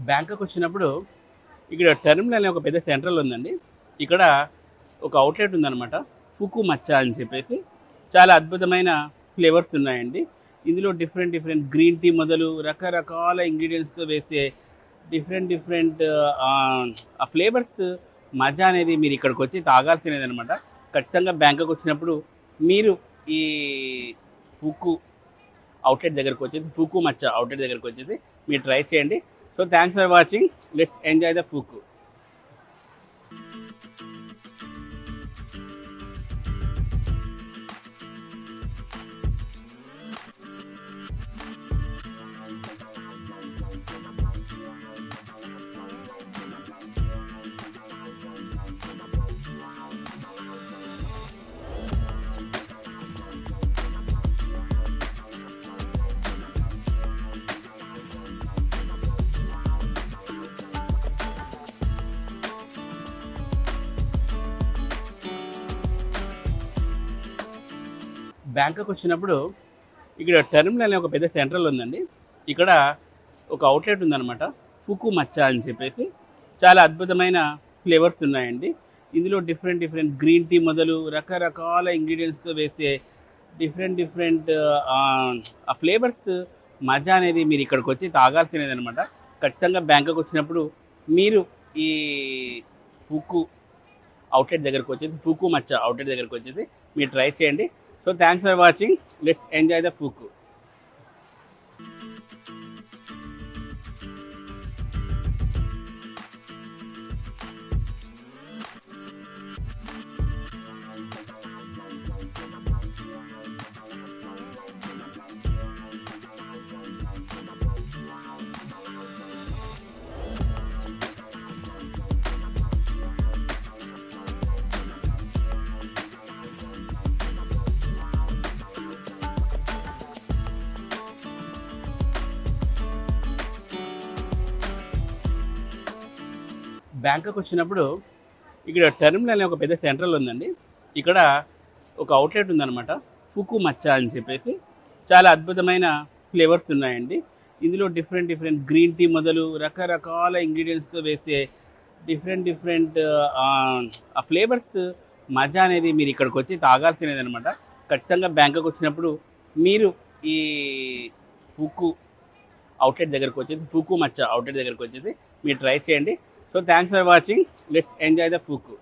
Bangkok వచ్చినప్పుడు ఇక్కడ terminal అనే ఒక పెద్ద సెంట్రల్ ఉందండి. ఇక్కడ ఒక అవుట్లెట్ ఉందన్నమాట. ఫుకు మచ్చా అని చెప్పేసి చాలా అద్భుతమైన ఫ్లేవర్స్ ఉన్నాయండి. ఇందులో డిఫరెంట్ డిఫరెంట్ గ్రీన్ టీ మొదలు రకరకాల ఇంగ్రీడియంట్స్తో వేసే డిఫరెంట్ ఆ ఫ్లేవర్స్ మజా అనేది మీరు ఇక్కడికి వచ్చి తాగాల్సినది అనమాట. ఖచ్చితంగా బ్యాంకాక్ వచ్చినప్పుడు మీరు ఈ ఫుకు అవుట్లెట్ దగ్గరకు వచ్చేసి ఫుకు మచ్చా అవుట్లెట్ దగ్గరకు వచ్చేసి మీరు ట్రై చేయండి. So thanks for watching. Let's enjoy the Phuket. Bangkok వచ్చినప్పుడు ఇక్కడ టెర్మినల్ అనే ఒక పెద్ద సెంట్రల్ ఉందండి. ఇక్కడ ఒక అవుట్లెట్ ఉందన్నమాట. ఫుకు మచ్చా అని చెప్పేసి చాలా అద్భుతమైన ఫ్లేవర్స్ ఉన్నాయండి. ఇందులో డిఫరెంట్ డిఫరెంట్ గ్రీన్ టీ మొదలు రకరకాల ఇంగ్రీడియంట్స్తో వేసే డిఫరెంట్ ఆ ఫ్లేవర్స్ మజా అనేది మీరు ఇక్కడికి వచ్చి తాగాల్సినది అనమాట. ఖచ్చితంగా బ్యాంకాక్ వచ్చినప్పుడు మీరు ఈ ఫుకు అవుట్లెట్ దగ్గరకు వచ్చేసి ఫుకు మచ్చా అవుట్లెట్ దగ్గరకు వచ్చేసి మీరు ట్రై చేయండి. So thanks for watching. Let's enjoy the Phuket. Bangkok వచ్చినప్పుడు ఇక్కడ టెర్మినల్ అనే ఒక పెద్ద సెంట్రల్ ఉందండి. ఇక్కడ ఒక అవుట్లెట్ ఉందన్నమాట. ఫుకు మచ్చా అని చెప్పేసి చాలా అద్భుతమైన ఫ్లేవర్స్ ఉన్నాయండి. ఇందులో డిఫరెంట్ డిఫరెంట్ గ్రీన్ టీ మొదలు రకరకాల ఇంగ్రీడియంట్స్తో వేసే డిఫరెంట్ ఆ ఫ్లేవర్స్ మజా అనేది మీరు ఇక్కడికి వచ్చి తాగాల్సినది అనమాట. ఖచ్చితంగా బ్యాంకాక్ వచ్చినప్పుడు మీరు ఈ ఫుకు అవుట్లెట్ దగ్గరకు వచ్చేసి ఫుకు మచ్చా అవుట్లెట్ దగ్గరకు వచ్చేసి మీరు ట్రై చేయండి. So thanks for watching. Let's enjoy the ఫుకు.